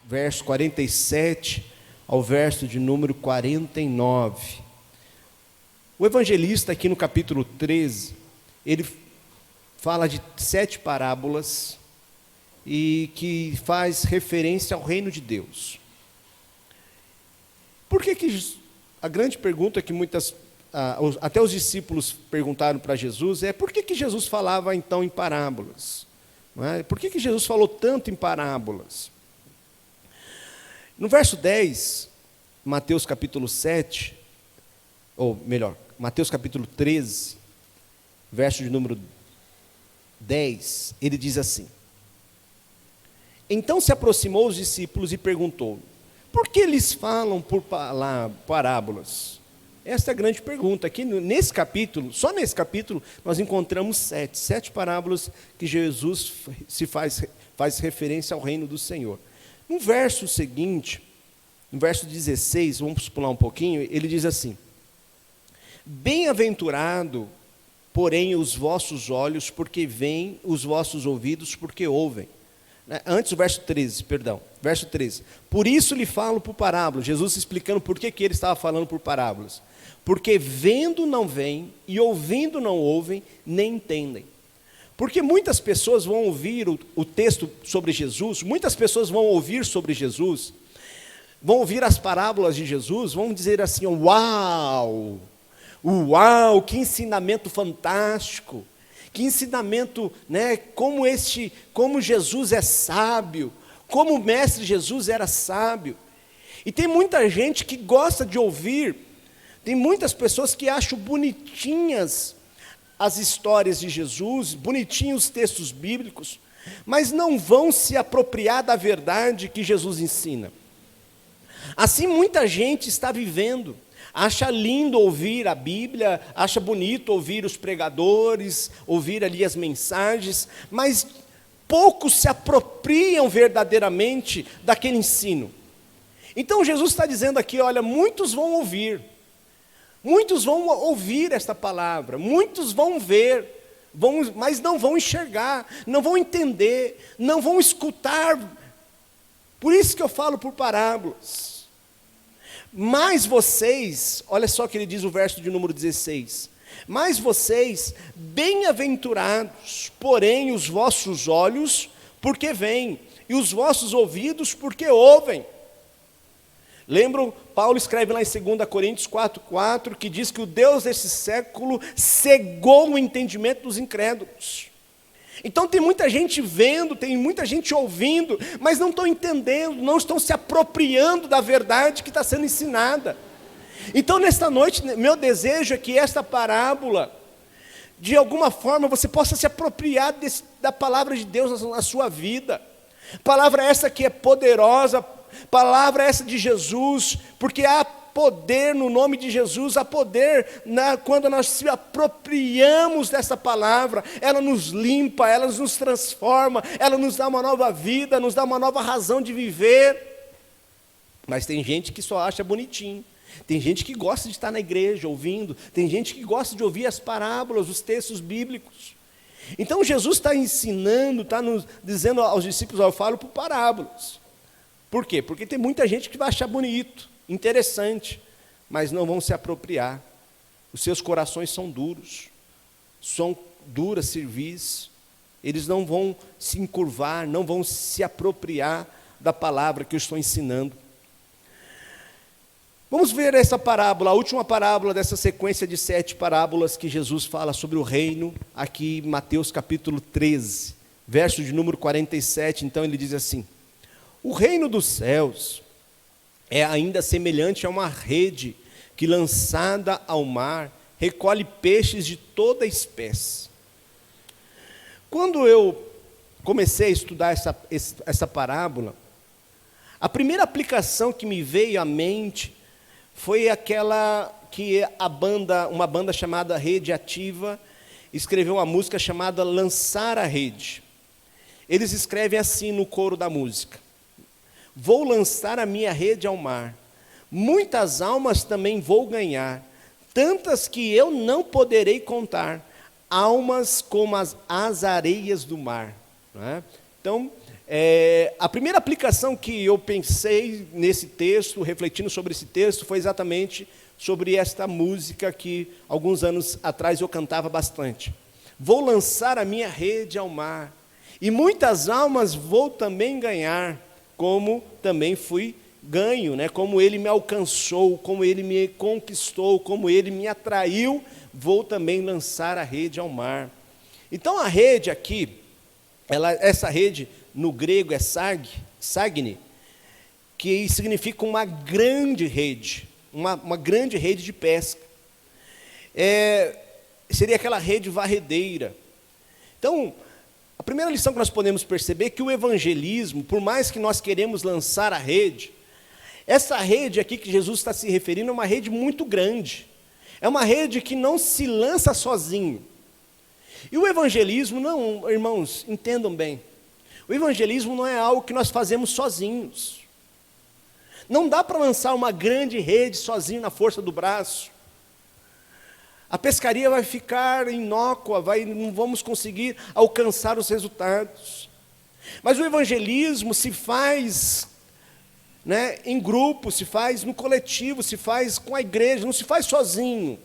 verso 47 ao verso de número 49. O evangelista aqui no capítulo 13, ele fala de 7 parábolas e que faz referência ao reino de Deus. Por que a grande pergunta que até os discípulos perguntaram para Jesus é: por que Jesus falava então em parábolas? Não é? Por que Jesus falou tanto em parábolas? No verso 10, Mateus capítulo 7, ou melhor, Mateus capítulo 13, verso de número 10, ele diz assim: então se aproximou os discípulos e perguntou: por que eles falam por parábolas? Esta é a grande pergunta. Aqui nesse capítulo, só nesse capítulo, nós encontramos 7 parábolas que Jesus faz referência ao reino do Senhor. No verso seguinte, no verso 16, vamos pular um pouquinho, ele diz assim: bem-aventurado, porém, os vossos olhos, porque veem, os vossos ouvidos, porque ouvem. Antes o verso 13, perdão, verso 13. Por isso lhe falo por parábolas. Jesus explicando por que ele estava falando por parábolas. Porque vendo não veem, e ouvindo não ouvem, nem entendem. Porque muitas pessoas vão ouvir o texto sobre Jesus, muitas pessoas vão ouvir sobre Jesus, vão ouvir as parábolas de Jesus, vão dizer assim: uau, uau, que ensinamento fantástico, que ensinamento, né? Como Jesus é sábio, como o mestre Jesus era sábio. E tem muita gente que gosta de ouvir, tem muitas pessoas que acham bonitinhas as histórias de Jesus, bonitinhos os textos bíblicos, mas não vão se apropriar da verdade que Jesus ensina. Assim muita gente está vivendo, acha lindo ouvir a Bíblia, acha bonito ouvir os pregadores, ouvir ali as mensagens, mas poucos se apropriam verdadeiramente daquele ensino. Então Jesus está dizendo aqui: olha, muitos vão ouvir esta palavra, muitos vão ver, mas não vão enxergar, não vão entender, não vão escutar. Por isso que eu falo por parábolas. Mas vocês, olha só o que ele diz no verso de número 16: mas vocês, bem-aventurados, porém os vossos olhos, porque veem, e os vossos ouvidos, porque ouvem. Lembram, Paulo escreve lá em 2 Coríntios 4,4, que diz que o Deus desse século cegou o entendimento dos incrédulos. Então tem muita gente vendo, tem muita gente ouvindo, mas não estão entendendo, não estão se apropriando da verdade que está sendo ensinada. Então nesta noite, meu desejo é que esta parábola, de alguma forma, você possa se apropriar da palavra de Deus na sua vida. Palavra essa que é poderosa, palavra essa de Jesus, porque há poder no nome de Jesus, há poder quando nós se apropriamos dessa palavra. Ela nos limpa, ela nos transforma, ela nos dá uma nova vida, nos dá uma nova razão de viver. Mas tem gente que só acha bonitinho, tem gente que gosta de estar na igreja ouvindo, tem gente que gosta de ouvir as parábolas, os textos bíblicos. Então Jesus está ensinando, está nos dizendo aos discípulos: eu falo por parábolas. Por quê? Porque tem muita gente que vai achar bonito, interessante, mas não vão se apropriar. Os seus corações são duros, são duras cerviz, eles não vão se encurvar, não vão se apropriar da palavra que eu estou ensinando. Vamos ver essa parábola, a última parábola dessa sequência de 7 parábolas que Jesus fala sobre o reino, aqui em Mateus capítulo 13, verso de número 47, então ele diz assim: o reino dos céus é ainda semelhante a uma rede que, lançada ao mar, recolhe peixes de toda espécie. Quando eu comecei a estudar essa parábola, a primeira aplicação que me veio à mente foi aquela que uma banda chamada Rede Ativa escreveu uma música chamada Lançar a Rede. Eles escrevem assim no coro da música: vou lançar a minha rede ao mar, muitas almas também vou ganhar, tantas que eu não poderei contar, almas como as areias do mar. Não é? Então, a primeira aplicação que eu pensei nesse texto, refletindo sobre esse texto, foi exatamente sobre esta música que alguns anos atrás eu cantava bastante. Vou lançar a minha rede ao mar, e muitas almas vou também ganhar, como também fui ganho, né? Como ele me alcançou, como ele me conquistou, como ele me atraiu, vou também lançar a rede ao mar. Então a rede aqui, essa rede no grego é sagni, que significa uma grande rede, uma grande rede de pesca. Seria aquela rede varredeira. Então, a primeira lição que nós podemos perceber é que o evangelismo, por mais que nós queremos lançar a rede, essa rede aqui que Jesus está se referindo é uma rede muito grande. É uma rede que não se lança sozinho. E o evangelismo, não, irmãos, entendam bem. O evangelismo não é algo que nós fazemos sozinhos. Não dá para lançar uma grande rede sozinho na força do braço. A pescaria vai ficar inócua, não vamos conseguir alcançar os resultados. Mas o evangelismo se faz, né, em grupo, se faz no coletivo, se faz com a igreja, não se faz sozinho.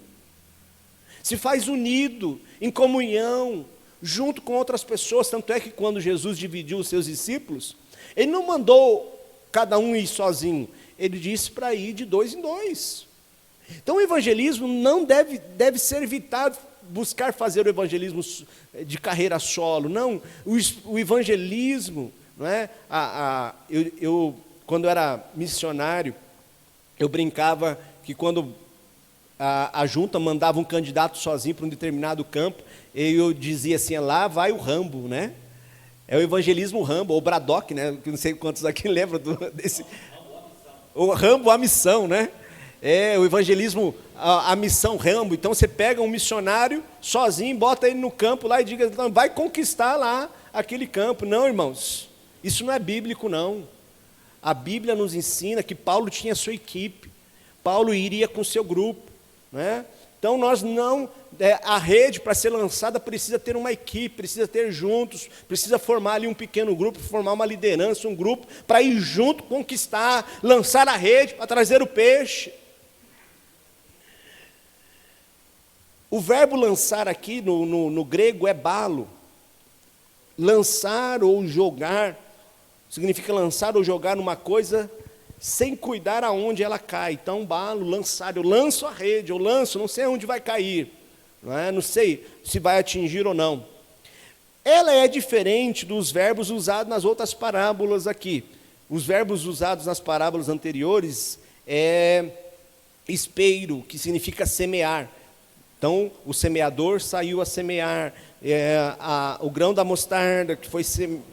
Se faz unido, em comunhão, junto com outras pessoas. Tanto é que quando Jesus dividiu os seus discípulos, ele não mandou cada um ir sozinho, ele disse para ir de 2 em 2. Então o evangelismo não deve ser evitado, buscar fazer o evangelismo de carreira solo. Não, o evangelismo, não é? Quando eu era missionário, eu brincava que quando a junta mandava um candidato sozinho para um determinado campo, eu dizia assim, lá vai o Rambo, né? É o evangelismo Rambo, ou Braddock, né? Que não sei quantos aqui lembram desse. O Rambo, a missão, né? O evangelismo, a missão Rambo. Então você pega um missionário sozinho, bota ele no campo lá e diga, não, vai conquistar lá aquele campo. Não, irmãos, isso não é bíblico, não. A Bíblia nos ensina que Paulo tinha sua equipe, Paulo iria com seu grupo, né? Então nós não, a rede para ser lançada precisa ter uma equipe, precisa ter juntos, precisa formar ali um pequeno grupo, formar uma liderança, um grupo, para ir junto, conquistar, lançar a rede, para trazer o peixe. O verbo lançar aqui no grego é balo. Lançar ou jogar, significa lançar ou jogar numa coisa sem cuidar aonde ela cai. Então, balo, lançar, eu lanço a rede, eu lanço, não sei aonde vai cair, não sei se vai atingir ou não. Ela é diferente dos verbos usados nas outras parábolas aqui. Os verbos usados nas parábolas anteriores é espeiro, que significa semear. Então, o semeador saiu a semear, o grão da mostarda que foi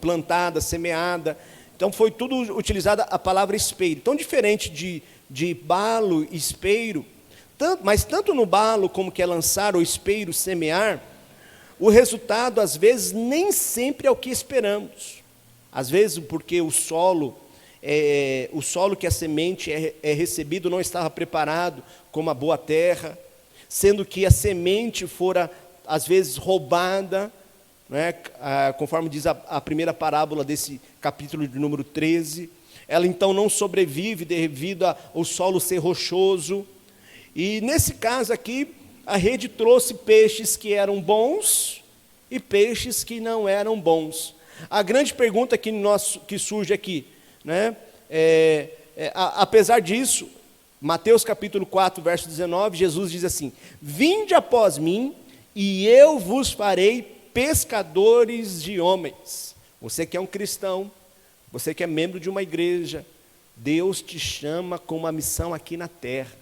plantada, semeada. Então, foi tudo utilizada a palavra espeiro. Então, diferente de balo e espeiro, mas tanto no balo como que é lançar, ou espeiro, semear, o resultado, às vezes, nem sempre é o que esperamos. Às vezes, porque o solo que a semente é recebido não estava preparado como a boa terra, sendo que a semente fora, às vezes, roubada, né? Conforme diz a primeira parábola desse capítulo de número 13, ela então não sobrevive devido ao solo ser rochoso, e nesse caso aqui, a rede trouxe peixes que eram bons e peixes que não eram bons. A grande pergunta que surge aqui, né? Apesar disso, Mateus capítulo 4, verso 19, Jesus diz assim, vinde após mim, e eu vos farei pescadores de homens. Você que é um cristão, você que é membro de uma igreja, Deus te chama com uma missão aqui na terra,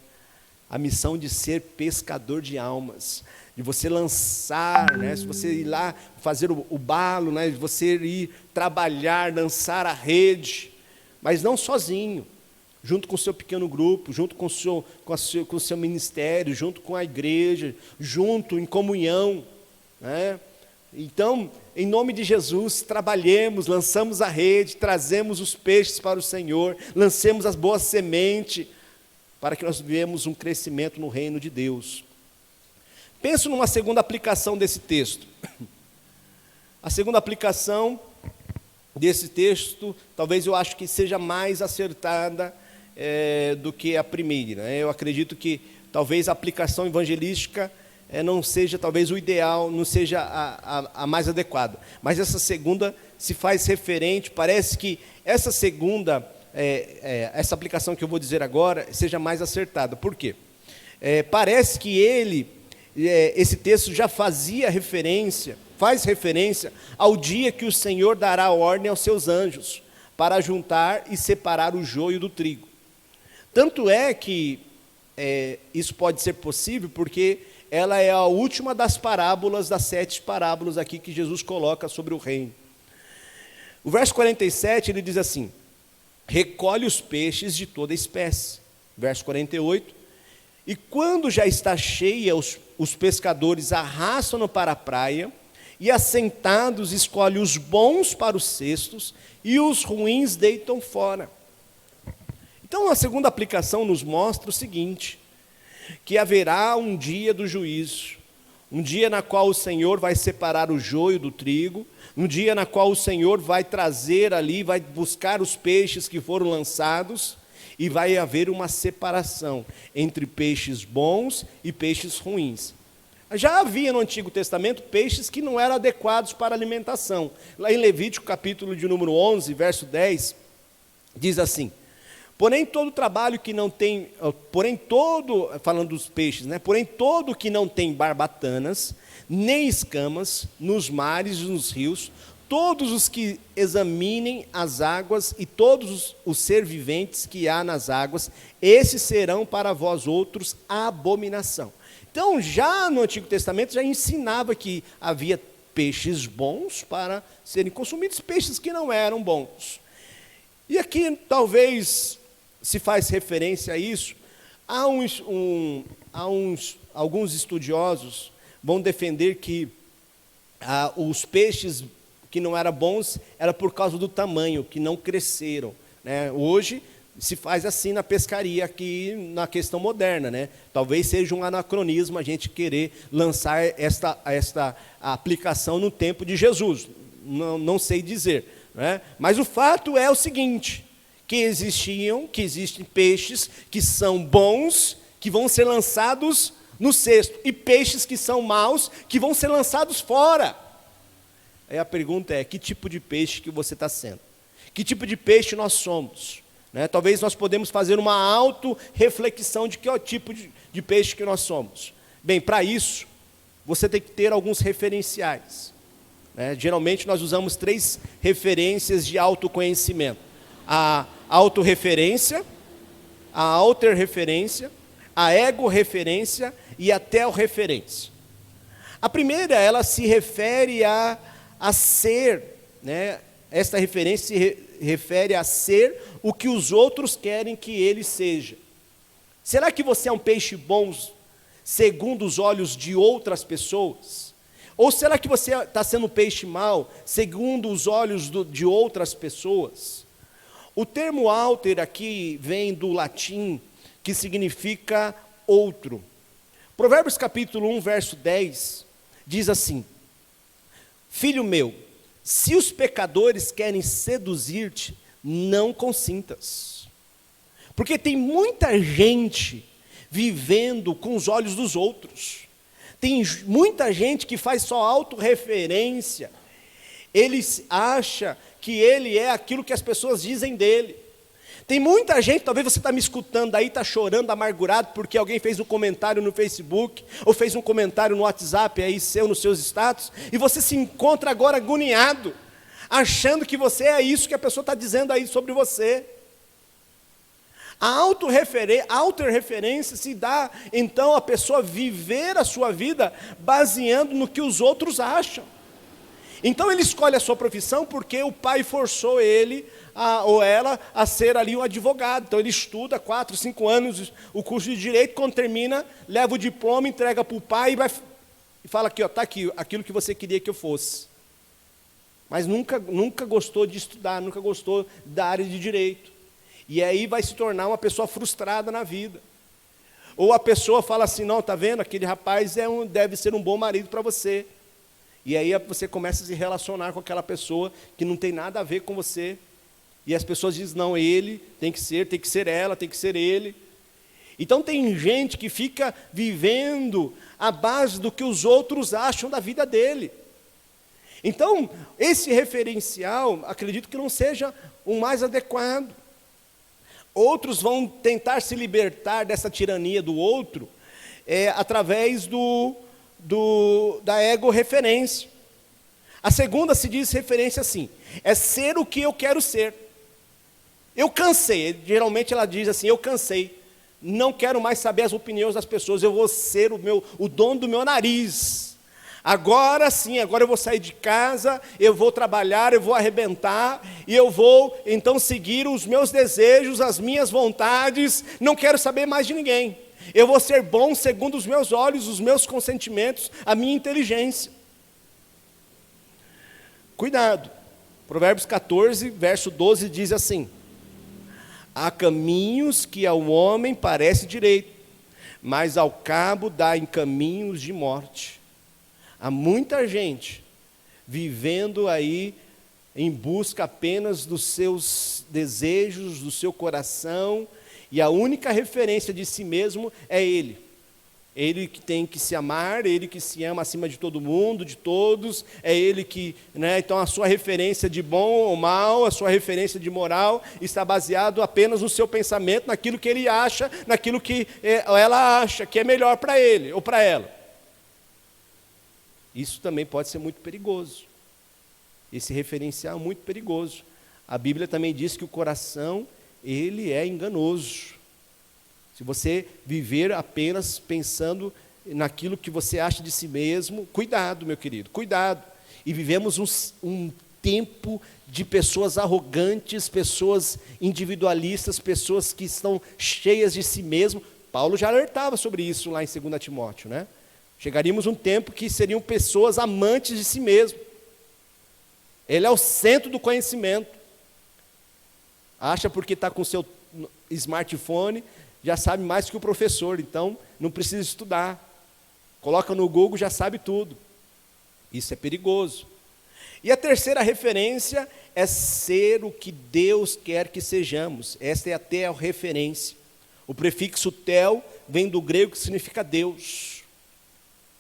a missão de ser pescador de almas, de você lançar, né, se você ir lá fazer o balo, né, de você ir trabalhar, lançar a rede, mas não sozinho, junto com o seu pequeno grupo, junto com o seu ministério, junto com a igreja, junto em comunhão, né? Então, em nome de Jesus, trabalhemos, lançamos a rede, trazemos os peixes para o Senhor, lancemos as boas sementes, para que nós vivemos um crescimento no reino de Deus. Penso numa segunda aplicação desse texto. A segunda aplicação desse texto, talvez eu acho que seja mais acertada do que a primeira, né? Eu acredito que talvez a aplicação evangelística não seja talvez o ideal, não seja a mais adequada. Mas essa segunda se faz referente, parece que essa segunda, essa aplicação que eu vou dizer agora, seja mais acertada. Por quê? Parece que esse texto já faz referência ao dia que o Senhor dará ordem aos seus anjos para juntar e separar o joio do trigo. Tanto é que isso pode ser possível porque ela é a última das parábolas, das 7 parábolas aqui que Jesus coloca sobre o reino. O verso 47, ele diz assim: recolhe os peixes de toda espécie. Verso 48, e quando já está cheia, os pescadores arrastam-no para a praia, e assentados escolhe os bons para os cestos, e os ruins deitam fora. Então a segunda aplicação nos mostra o seguinte, que haverá um dia do juízo, um dia na qual o Senhor vai separar o joio do trigo, um dia na qual o Senhor vai trazer ali, vai buscar os peixes que foram lançados, e vai haver uma separação entre peixes bons e peixes ruins. Já havia no Antigo Testamento peixes que não eram adequados para alimentação. Lá em Levítico, capítulo de número 11, verso 10, diz assim: porém todo trabalho que não tem, falando dos peixes, né? Porém todo que não tem barbatanas, nem escamas, nos mares e nos rios, todos os que examinem as águas e todos os ser viventes que há nas águas, esses serão para vós outros abominação. Então, já no Antigo Testamento, já ensinava que havia peixes bons para serem consumidos, peixes que não eram bons. E aqui, talvez, se faz referência a isso, alguns estudiosos vão defender que os peixes que não eram bons era por causa do tamanho, que não cresceram, né? Hoje se faz assim na pescaria aqui na questão moderna, né? Talvez seja um anacronismo a gente querer lançar esta aplicação no tempo de Jesus, não sei dizer, né? Mas o fato é o seguinte, que existem peixes que são bons, que vão ser lançados no cesto, e peixes que são maus, que vão ser lançados fora. Aí a pergunta é, que tipo de peixe que você está sendo? Que tipo de peixe nós somos? Né? Talvez nós podemos fazer uma auto-reflexão de que é o tipo de peixe que nós somos. Bem, para isso, você tem que ter alguns referenciais, né? Geralmente nós usamos 3 referências de autoconhecimento. A autorreferência, a alterreferência, a ego-referência e a tel-referência. A primeira, ela se refere a ser, né? Esta referência se refere a ser o que os outros querem que ele seja. Será que você é um peixe bom segundo os olhos de outras pessoas? Ou será que você está sendo um peixe mau segundo os olhos de outras pessoas? O termo alter aqui vem do latim, que significa outro. Provérbios capítulo 1, verso 10, diz assim: filho meu, se os pecadores querem seduzir-te, não consintas. Porque tem muita gente vivendo com os olhos dos outros. Tem muita gente que faz só autorreferência. Ele acha que ele é aquilo que as pessoas dizem dele. Tem muita gente, talvez você está me escutando aí, está chorando, amargurado, porque alguém fez um comentário no Facebook, ou fez um comentário no WhatsApp aí seu, nos seus status, e você se encontra agora agoniado, achando que você é isso que a pessoa está dizendo aí sobre você. A autorreferência se dá, então, a pessoa viver a sua vida baseando no que os outros acham. Então ele escolhe a sua profissão porque o pai forçou ele ou ela a ser ali um advogado. Então ele estuda 4, 5 anos o curso de direito, quando termina, leva o diploma, entrega para o pai e fala aqui, está aqui, aquilo que você queria que eu fosse. Mas nunca gostou de estudar, nunca gostou da área de direito. E aí vai se tornar uma pessoa frustrada na vida. Ou a pessoa fala assim, não, está vendo, aquele rapaz deve ser um bom marido para você. E aí você começa a se relacionar com aquela pessoa que não tem nada a ver com você. E as pessoas dizem, não, ele tem que ser ela, tem que ser ele. Então tem gente que fica vivendo à base do que os outros acham da vida dele. Então, esse referencial, acredito que não seja o mais adequado. Outros vão tentar se libertar dessa tirania do outro, através da ego-referência. A segunda se diz referência assim, é ser o que eu quero ser. Eu cansei, geralmente ela diz assim, eu cansei, não quero mais saber as opiniões das pessoas, eu vou ser o dono do meu nariz. Agora sim, agora eu vou sair de casa, eu vou trabalhar, eu vou arrebentar, e eu vou então seguir os meus desejos, as minhas vontades, não quero saber mais de ninguém. Eu vou ser bom segundo os meus olhos, os meus consentimentos, a minha inteligência. Cuidado, Provérbios 14, verso 12 diz assim, há caminhos que ao homem parece direito, mas ao cabo dá em caminhos de morte. Há muita gente vivendo aí em busca apenas dos seus desejos, do seu coração, e a única referência de si mesmo é ele. Ele que tem que se amar, ele que se ama acima de todo mundo, de todos, é ele que, então a sua referência de bom ou mal, a sua referência de moral, está baseado apenas no seu pensamento, naquilo que ele acha, naquilo que ela acha que é melhor para ele ou para ela. Isso também pode ser muito perigoso. Esse referencial é muito perigoso. A Bíblia também diz que o coração, ele é enganoso. Se você viver apenas pensando naquilo que você acha de si mesmo, cuidado, meu querido, cuidado. E vivemos um tempo de pessoas arrogantes, pessoas individualistas, pessoas que estão cheias de si mesmo. Paulo já alertava sobre isso lá em 2 Timóteo, né? Chegaríamos um tempo que seriam pessoas amantes de si mesmo. Ele é o centro do conhecimento. Acha porque está com o seu smartphone, já sabe mais que o professor, então não precisa estudar. Coloca no Google, já sabe tudo. Isso é perigoso. E a terceira referência é ser o que Deus quer que sejamos. Esta é até a referência. O prefixo tel vem do grego que significa Deus.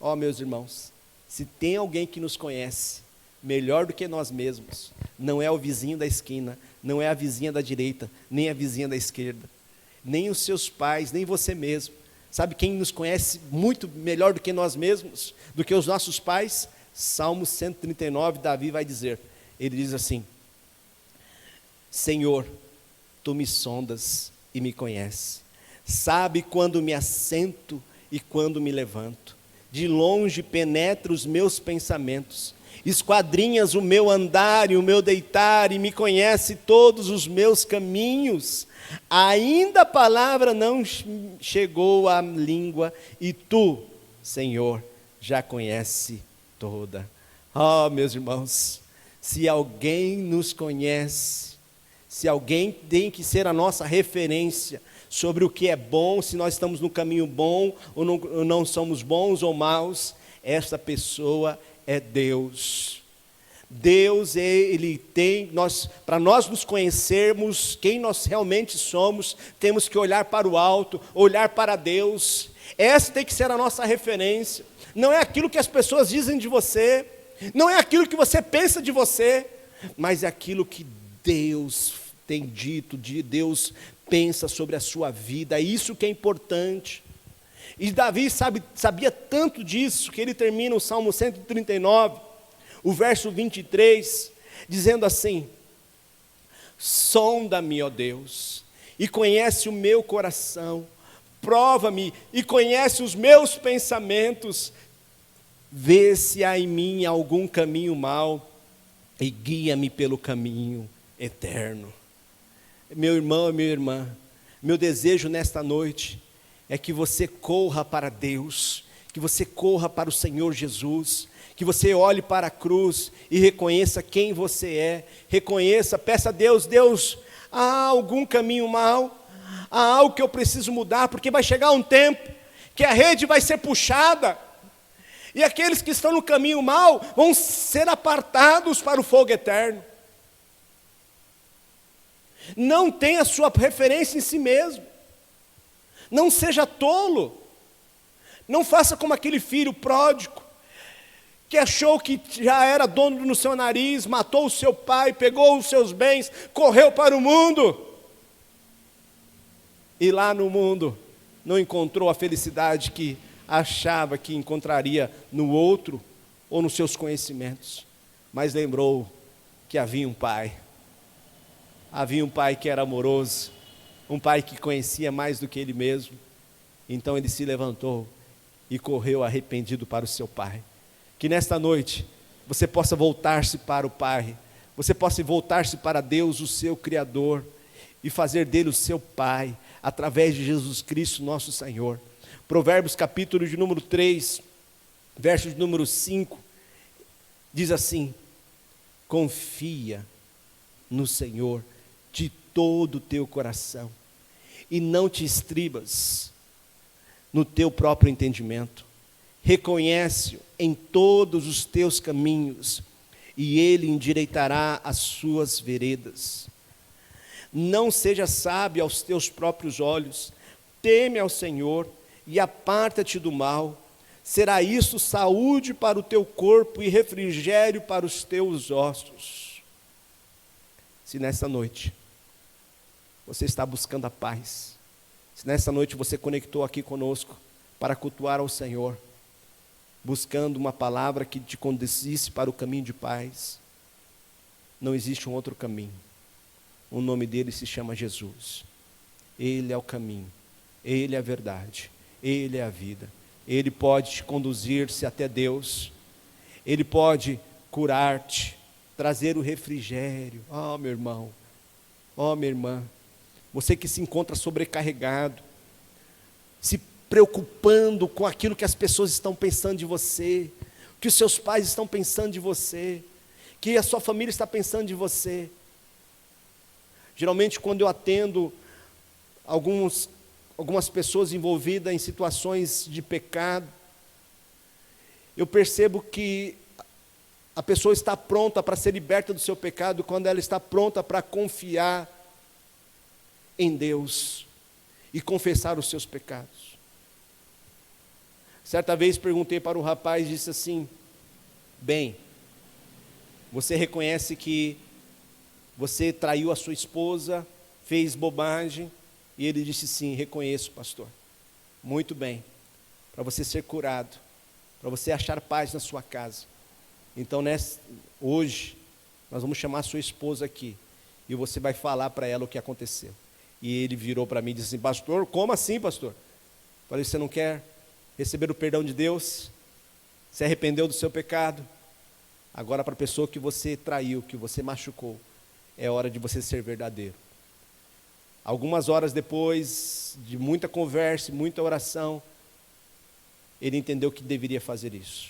Ó, meus irmãos, se tem alguém que nos conhece melhor do que nós mesmos, não é o vizinho da esquina, não é a vizinha da direita, nem a vizinha da esquerda, nem os seus pais, nem você mesmo. Sabe quem nos conhece muito melhor do que nós mesmos, do que os nossos pais? Salmo 139, Davi vai dizer, ele diz assim, Senhor, Tu me sondas e me conheces, sabe quando me assento e quando me levanto, de longe penetra os meus pensamentos, esquadrinhas o meu andar e o meu deitar, e me conhece todos os meus caminhos. Ainda a palavra não chegou à língua, e Tu, Senhor, já conhece toda. Oh, meus irmãos, se alguém nos conhece, se alguém tem que ser a nossa referência sobre o que é bom, se nós estamos no caminho bom ou não somos bons ou maus, essa pessoa é Deus. Deus, Ele tem, para nós nos conhecermos quem nós realmente somos, temos que olhar para o alto, olhar para Deus. Essa tem que ser a nossa referência. Não é aquilo que as pessoas dizem de você, não é aquilo que você pensa de você, mas é aquilo que Deus tem dito, Deus pensa sobre a sua vida. É isso que é importante. E Davi sabia tanto disso, que ele termina o Salmo 139, o verso 23, dizendo assim, sonda-me, ó Deus, e conhece o meu coração, prova-me e conhece os meus pensamentos, vê se há em mim algum caminho mau, e guia-me pelo caminho eterno. Meu irmão e minha irmã, meu desejo nesta noite é que você corra para Deus, que você corra para o Senhor Jesus, que você olhe para a cruz e reconheça quem você é, reconheça, peça a Deus, Deus, há algum caminho mau, há algo que eu preciso mudar, porque vai chegar um tempo que a rede vai ser puxada, E aqueles que estão no caminho mau vão ser apartados para o fogo eterno. Não tenha sua referência em si mesmo. Não seja tolo. Não faça como aquele filho pródigo, que achou que já era dono no seu nariz, matou o seu pai, pegou os seus bens, correu para o mundo. E lá no mundo não encontrou a felicidade que achava que encontraria no outro ou nos seus conhecimentos. Mas lembrou que havia um pai. Havia um pai que era amoroso, um pai que conhecia mais do que ele mesmo. Então ele se levantou e correu arrependido para o seu pai. Que nesta noite você possa voltar-se para o Pai, você possa voltar-se para Deus, o seu Criador, e fazer dele o seu Pai, através de Jesus Cristo, nosso Senhor. Provérbios capítulo de número 3, verso de número 5, diz assim: confia no Senhor de todo o teu coração, e não te estribas no teu próprio entendimento. Reconhece-o em todos os teus caminhos, e ele endireitará as suas veredas. Não seja sábio aos teus próprios olhos, teme ao Senhor e aparta-te do mal. Será isso saúde para o teu corpo e refrigério para os teus ossos. Se nessa noite você está buscando a paz, se nessa noite você conectou aqui conosco para cultuar ao Senhor, buscando uma palavra que te conduzisse para o caminho de paz, não existe um outro caminho. O nome dele se chama Jesus. Ele é o caminho, ele é a verdade, ele é a vida. Ele pode te conduzir-se até Deus, ele pode curar-te, trazer o refrigério. Oh, meu irmão, oh, minha irmã, você que se encontra sobrecarregado, se preocupando com aquilo que as pessoas estão pensando de você, que os seus pais estão pensando de você, que a sua família está pensando de você. Geralmente, quando eu atendo algumas pessoas envolvidas em situações de pecado, eu percebo que a pessoa está pronta para ser liberta do seu pecado quando ela está pronta para confiar em Deus e confessar os seus pecados. Certa vez perguntei para um rapaz, disse assim: bem, você reconhece que você traiu a sua esposa, fez bobagem? E ele disse: sim, reconheço, pastor. Muito bem, para você ser curado, para você achar paz na sua casa. Então, hoje, nós vamos chamar a sua esposa aqui, e você vai falar para ela o que aconteceu. E ele virou para mim e disse assim: pastor, como assim, pastor? Falei: você não quer receber o perdão de Deus? Se arrependeu do seu pecado? Agora, para a pessoa que você traiu, que você machucou, é hora de você ser verdadeiro. Algumas horas depois de muita conversa, muita oração, ele entendeu que deveria fazer isso.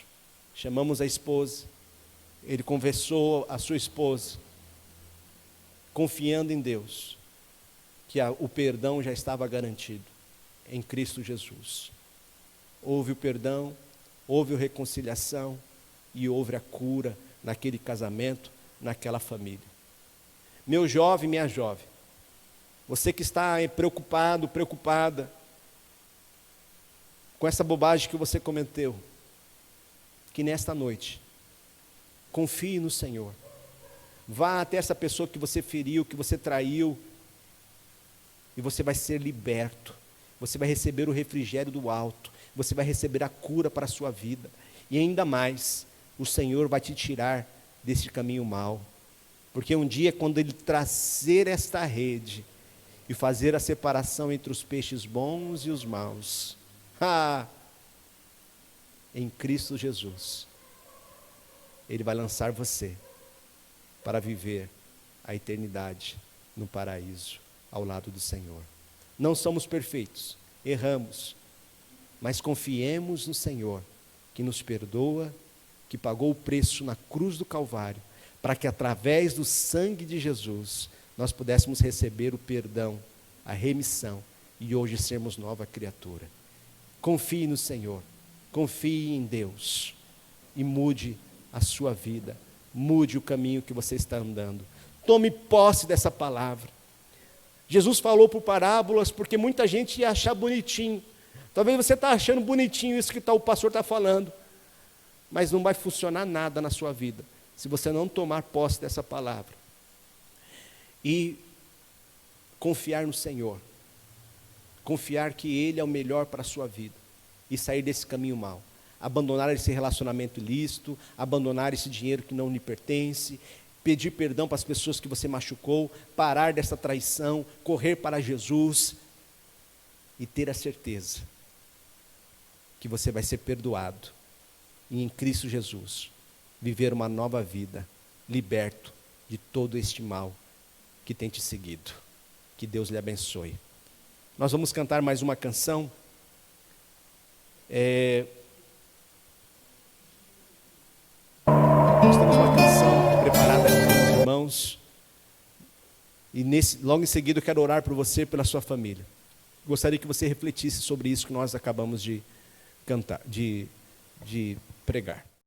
Chamamos a esposa, ele conversou a sua esposa, confiando em Deus, que o perdão já estava garantido em Cristo Jesus. Houve o perdão, houve a reconciliação e houve a cura naquele casamento, naquela família. Meu jovem, minha jovem, você que está preocupado, preocupada com essa bobagem que você cometeu, que nesta noite, confie no Senhor. Vá até essa pessoa que você feriu, que você traiu, e você vai ser liberto. Você vai receber o refrigério do alto. Você vai receber a cura para a sua vida. E ainda mais, o Senhor vai te tirar desse caminho mau. Porque um dia, quando Ele trazer esta rede e fazer a separação entre os peixes bons e os maus, em Cristo Jesus, Ele vai lançar você para viver a eternidade no paraíso, ao lado do Senhor. Não somos perfeitos, erramos, mas confiemos no Senhor, que nos perdoa, que pagou o preço na cruz do Calvário, para que através do sangue de Jesus, nós pudéssemos receber o perdão, a remissão, e hoje sermos nova criatura. Confie no Senhor, Confie em Deus e mude a sua vida, mude o caminho que você está andando. Tome posse dessa palavra. Jesus falou por parábolas porque muita gente ia achar bonitinho. Talvez você está achando bonitinho isso que o pastor está falando, mas não vai funcionar nada na sua vida se você não tomar posse dessa palavra e confiar no Senhor, confiar que Ele é o melhor para a sua vida e sair desse caminho mau, abandonar esse relacionamento ilícito, abandonar esse dinheiro que não lhe pertence, pedir perdão para as pessoas que você machucou, parar dessa traição, correr para Jesus e ter a certeza que você vai ser perdoado e em Cristo Jesus viver uma nova vida, liberto de todo este mal que tem te seguido. Que Deus lhe abençoe. Nós vamos cantar mais uma canção. Nós temos uma canção preparada aqui com os irmãos. E logo em seguida eu quero orar por você e pela sua família. Gostaria que você refletisse sobre isso que nós acabamos de cantar, de pregar.